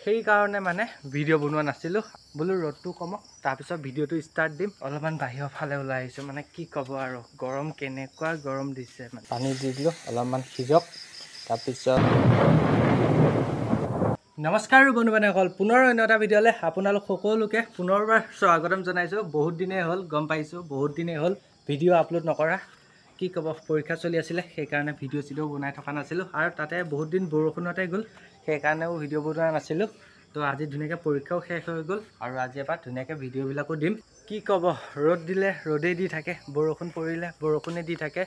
সেই কাৰণে মানে ভিডিঅ' বনোৱা নাছিলোঁ বোলো ৰ'দটো কমক তাৰপিছত ভিডিঅ'টো ষ্টাৰ্ট দিম অলপমান বাহিৰৰ ফালে ওলাই আহিছোঁ মানে কি ক'ব আৰু গৰম কেনেকুৱা গৰম দিছে মানে পানী দি দিলোঁ অলপমান সিজক তাৰপিছত নমস্কাৰ বন্ধু বান্ধৱীসকল পুনৰ অন্য এটা ভিডিঅ'লৈ আপোনালোক সকলোকে পুনৰবাৰ স্বাগতম জনাইছোঁ বহুত দিনেই হ'ল গম পাইছোঁ বহুত দিনেই হ'ল ভিডিঅ' আপলোড নকৰা কি ক'ব পৰীক্ষা চলি আছিলে সেইকাৰণে ভিডিঅ' চিডিঅ' বনাই থকা নাছিলোঁ আৰু তাতে বহুত দিন বৰষুণতে গ'ল সেইকাৰণেও ভিডিঅ' বনোৱা নাছিলোঁ তো আজি ধুনীয়াকৈ পৰীক্ষাও শেষ হৈ গ'ল আৰু আজি এবাৰ ধুনীয়াকৈ ভিডিঅ'বিলাকো দিম কি ক'ব ৰ'দ দিলে ৰ'দেই দি থাকে বৰষুণ পৰিলে বৰষুণে দি থাকে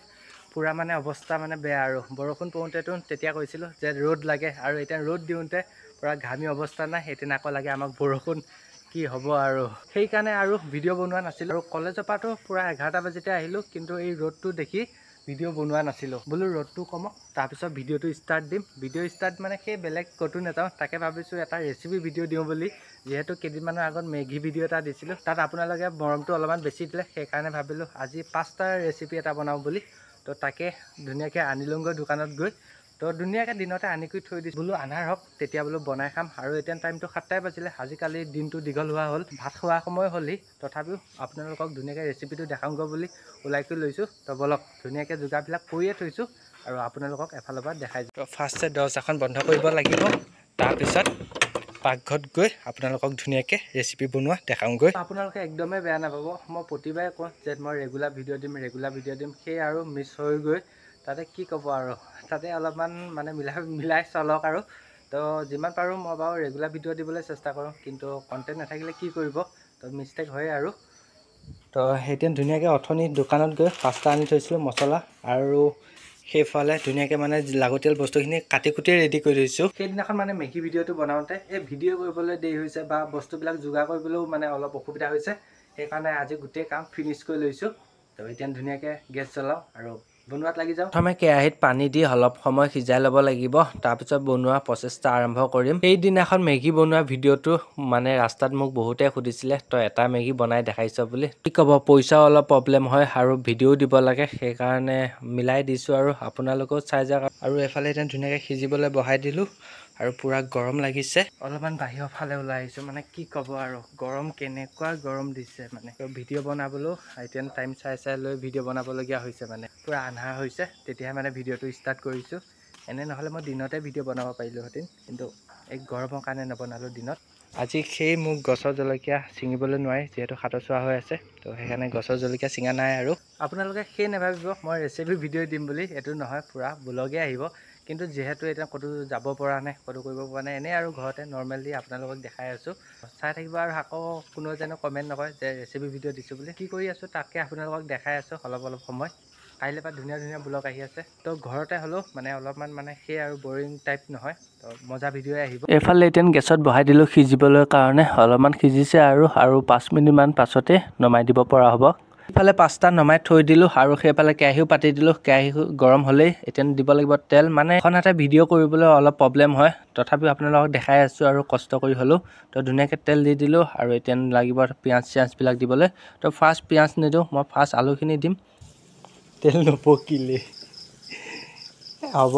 পুৰা মানে অৱস্থা মানে বেয়া আৰু বৰষুণ পৰোঁতেতো তেতিয়া কৈছিলোঁ যে ৰ'দ লাগে আৰু এতিয়া ৰ'দ দিওঁতে পুৰা ঘামি অৱস্থা নাই সেইদিনা আকৌ লাগে আমাক বৰষুণ কি হ'ব আৰু সেইকাৰণে আৰু ভিডিঅ' বনোৱা নাছিলোঁ আৰু কলেজৰ পৰাতো পুৰা 11টা বজাতে আহিলোঁ কিন্তু এই ৰ'দটো দেখি ভিডিঅ' বনোৱা নাছিলোঁ বোলো ৰ'দটো কমক তাৰপিছত ভিডিঅ'টো ষ্টাৰ্ট দিম ভিডিঅ' ষ্টাৰ্ট মানে সেই বেলেগ ক'তো নাযাওঁ তাকে ভাবিছোঁ এটা ৰেচিপি ভিডিঅ' দিওঁ বুলি যিহেতু কেইদিনমানৰ আগত মেগী ভিডিঅ' এটা দিছিলোঁ তাত আপোনালোকে মৰমটো অলপমান বেছি দিলে সেইকাৰণে ভাবিলোঁ আজি 5টা ৰেচিপি এটা বনাওঁ বুলি তো তাকে ধুনীয়াকৈ আনিলোঁগৈ দোকানত গৈ তো ধুনীয়াকৈ দিনতে আনি কৰি থৈ দিছোঁ বোলো আন্ধাৰ হওক তেতিয়া বোলো বনাই খাম আৰু এতিয়া টাইমটো 7টাই বাজিলে আজিকালি দিনটো দীঘল হোৱা হ'ল ভাত খোৱা সময় হ'লেই তথাপিও আপোনালোকক ধুনীয়াকৈ ৰেচিপিটো দেখাওঁগৈ বুলি ওলাই কৰি লৈছোঁ তো বলক ধুনীয়াকৈ যোগাৰবিলাক কৰিয়ে থৈছোঁ আৰু আপোনালোকক এফালৰ পৰা দেখাই দিওঁ তো ফাৰ্ষ্টে দৰ্জাখন বন্ধ কৰিব লাগিব তাৰপিছত পাকঘৰত গৈ আপোনালোকক ধুনীয়াকৈ ৰেচিপি বনোৱা দেখাওঁগৈ আপোনালোকে একদমেই বেয়া নাপাব মই প্ৰতিবাৰে কওঁ যে মই ৰেগুলাৰ ভিডিঅ' দিম সেই আৰু মিছ হৈ গৈ তাতে কি ক'ব আৰু তাতে অলপমান মানে মিলাই চলক আৰু তো যিমান পাৰোঁ মই বাৰু ৰেগুলাৰ ভিডিঅ' দিবলৈ চেষ্টা কৰোঁ কিন্তু কণ্টেণ্ট নাথাকিলে কি কৰিব তো মিষ্টেক হয় আৰু তো সেইদিন ধুনীয়াকৈ অথনি দোকানত গৈ 5টা আনি থৈছিলোঁ মছলা আৰু সেইফালে ধুনীয়াকৈ মানে লাগতিয়াল বস্তুখিনি কাটি কুটি ৰেডি কৰি থৈছোঁ সেইদিনাখন মানে মেগী ভিডিঅ'টো বনাওঁতে এই ভিডিঅ' কৰিবলৈ দেৰি হৈছে বা বস্তুবিলাক যোগাৰ কৰিবলৈও মানে অলপ অসুবিধা হৈছে সেইকাৰণে আজি গোটেই কাম ফিনিছ কৰি লৈছোঁ তো এতিয়া ধুনীয়াকৈ গেছ জ্বলাওঁ আৰু বনোৱাত লাগি যাওঁ প্ৰথমে কেৰাহীত পানী দি অলপ সময় সিজাই ল'ব লাগিব তাৰপিছত বনোৱা প্ৰচেষ্টা আৰম্ভ কৰিম সেইদিনাখন মেগী বনোৱা ভিডিঅ'টো মানে ৰাস্তাত মোক বহুতে সুধিছিলে তো এটা মেগী বনাই দেখাইছ বুলি কি ক'ব পইচাও অলপ প্ৰব্লেম হয় আৰু ভিডিঅ'ও দিব লাগে সেইকাৰণে মিলাই দিছোঁ আৰু আপোনালোকেও চাই যাওক আৰু এফালে এতিয়া ধুনীয়াকৈ সিজিবলৈ বহাই দিলোঁ আৰু পুৰা গৰম লাগিছে অলপমান বাহিৰৰ ফালে ওলাই আহিছোঁ মানে কি ক'ব আৰু গৰম কেনেকুৱা গৰম দিছে মানে ভিডিঅ' বনাবলৈও এতিয়া টাইম চাই লৈ ভিডিঅ' বনাবলগীয়া হৈছে মানে পুৰা আন্ধাৰ হৈছে তেতিয়াহে মানে ভিডিঅ'টো ষ্টাৰ্ট কৰিছোঁ এনে নহ'লে মই দিনতে ভিডিঅ' বনাব পাৰিলোঁহেঁতেন কিন্তু এই গৰমৰ কাৰণে নবনালোঁ দিনত আজি সেই মোক গছৰ জলকীয়া ছিঙিবলৈ নোৱাৰি যিহেতু হাতৰ চোৱা হৈ আছে তো সেইকাৰণে গছৰ জলকীয়া ছিঙা নাই আৰু আপোনালোকে সেই নাভাবিব মই ৰেচিপি ভিডিঅ' দিম বুলি এইটো নহয় পুৰা ব্লগে আহিব কিন্তু যিহেতু এতিয়া ক'তো যাব পৰা নাই ক'তো কৰিব পৰা নাই এনেই আৰু ঘৰতে নৰ্মেলি আপোনালোকক দেখাই আছোঁ চাই থাকিব আৰু আকৌ কোনো যেন কমেণ্ট নকৰে যে ৰেচিপি ভিডিঅ' দিছোঁ বুলি কি কৰি আছোঁ তাকে আপোনালোকক দেখাই আছোঁ অলপ সময় কাইলৈ পৰা ধুনীয়া ব্লগ আহি আছে তো ঘৰতে হ'লেও মানে অলপমান মানে সেই আৰু বৰিং টাইপ নহয় তো মজা ভিডিঅ' আহিব এইফালে এতিয়া গেছত বহাই দিলোঁ সিজিবলৈ কাৰণে অলপমান সিজিছে আৰু 5 মিনিটমান পাছতে নমাই দিব পৰা হ'ব ইফালে 5টা নমাই থৈ দিলোঁ আৰু সেইফালে কেৰাহীও পাতি দিলোঁ কেৰাহী গৰম হ'লেই এতিয়া দিব লাগিব তেল মানে এখন হাতে ভিডিঅ' কৰিবলৈ অলপ প্ৰব্লেম হয় তথাপিও আপোনালোকক দেখাই আছোঁ আৰু কষ্ট কৰি হ'লেও তো ধুনীয়াকৈ তেল দি দিলোঁ আৰু এতিয়া লাগিব পিঁয়াজ চিয়াজবিলাক দিবলৈ তো ফাৰ্ষ্ট পিঁয়াজ নিদিওঁ মই ফাৰ্ষ্ট আলুখিনি দিম তেল নপকিলে হ'ব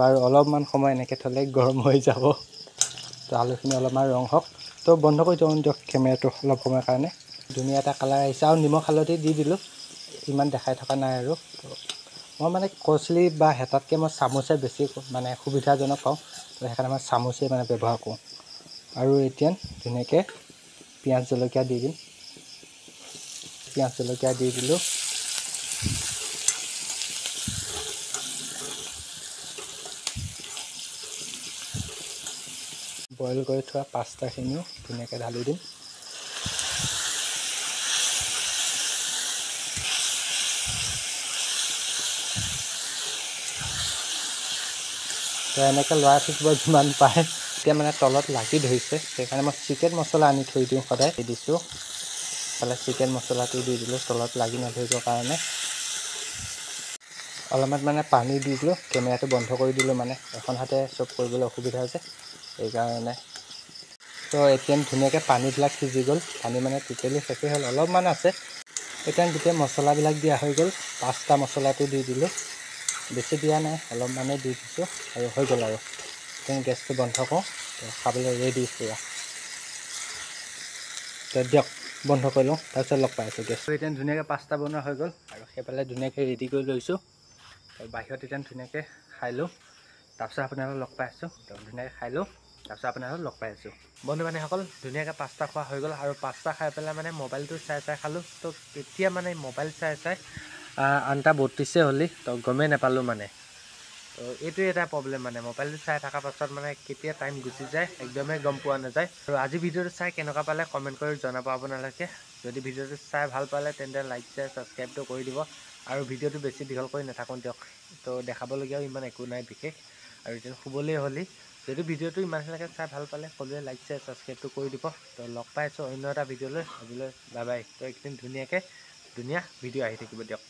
বাৰু অলপমান সময় এনেকৈ থ'লে গৰম হৈ যাব তো আলুখিনি অলপমান ৰং হওক তো বন্ধ কৰি দিয়ক কেমেৰাটো অলপ সময়ৰ কাৰণে ধুনীয়া এটা কালাৰ আহিছে আৰু নিমখ হালধি দি দিলোঁ ইমান দেখাই থকা নাই আৰু মই মানে কচলি বা হেতাতকৈ মই চামুচে বেছি মানে সুবিধাজনক পাওঁ তো সেইকাৰণে মই চামুচেই মানে ব্যৱহাৰ কৰোঁ আৰু এতিয়া ধুনীয়াকৈ পিঁয়াজ জলকীয়া দি দিম পিঁয়াজ জলকীয়া দি দিলোঁ বইল কৰি থোৱা পাস্তাখিনিও ধুনীয়াকৈ ঢালি দিম তো এনেকৈ লৰাই থাকিব যিমান পায় এতিয়া মানে তলত লাগি ধৰিছে সেইকাৰণে মই চিকেন মছলা আনি থৈ দিওঁ সদায় দি দিছোঁ ইফালে চিকেন মছলাটো দি দিলোঁ তলত লাগি নধৰিবৰ কাৰণে অলপমান মানে পানী দি দিলোঁ কেমেৰাটো বন্ধ কৰি দিলোঁ মানে এখন হাতে চব কৰিবলৈ অসুবিধা হৈছে সেইকাৰণে তো এতিয়া ধুনীয়াকৈ পানীবিলাক সিজি গ'ল পানী মানে টোটেলি শেষেই হ'ল অলপমান আছে এতিয়া গোটেই মছলাবিলাক দিয়া হৈ গ'ল পাস্তা মছলাটো দি দিলোঁ বেছি দিয়া নাই অলপমানে দি দিছোঁ আৰু হৈ গ'ল আৰু এতিয়া গেছটো বন্ধ কৰোঁ খাবলৈ ৰেডি পুৰা তো দিয়ক বন্ধ কৰি লওঁ তাৰপিছত লগ পাই আছোঁ গেছ এতিয়া ধুনীয়াকৈ পাস্তা বনোৱা হৈ গ'ল আৰু সেইফালে ধুনীয়াকৈ ৰেডি কৰি লৈছোঁ বাহিৰত এতিয়া ধুনীয়াকৈ খাই লওঁ তাৰপিছত আপোনালোকক লগ পাই আছোঁ তো ধুনীয়াকৈ খাই লওঁ তাৰপিছত আপোনালোকক লগ পাই আছোঁ বন্ধু বান্ধৱীসকল ধুনীয়াকৈ পাস্তা খোৱা হৈ গ'ল আৰু পাস্তা খাই পেলাই মানে মোবাইলটো চাই খালোঁ তো এতিয়া মানে মোবাইল চাই 8:32 হ'লি তো গমেই নাপালোঁ মানে তো এইটোৱে এটা প্ৰব্লেম মানে মোবাইলটো চাই থকাৰ পাছত মানে কেতিয়া টাইম গুচি যায় একদমেই গম পোৱা নাযায় আৰু আজি ভিডিঅ'টো চাই কেনেকুৱা পালে কমেণ্ট কৰি জনাব আপোনালোকে যদি ভিডিঅ'টো চাই ভাল পালে তেন্তে লাইক শ্বেয়াৰ ছাবস্ক্ৰাইবটো কৰি দিব আৰু ভিডিঅ'টো বেছি দীঘল কৰি নাথাকোঁ দিয়ক তো দেখাবলগীয়াও ইমান একো নাই বিশেষ আৰু এতিয়া শুবলৈ হ'লি যদি ভিডিঅ'টো ইমানখিনিলৈকে চাই ভাল পালে সকলোৱে লাইক শ্বেয়াৰ ছাবস্ক্ৰাইবটো কৰি দিব তো লগ পাই আছোঁ অন্য এটা ভিডিঅ'লৈ আজিলৈ বাই বাই তো একদিন ধুনীয়া ভিডিঅ' আহি থাকিব দিয়ক।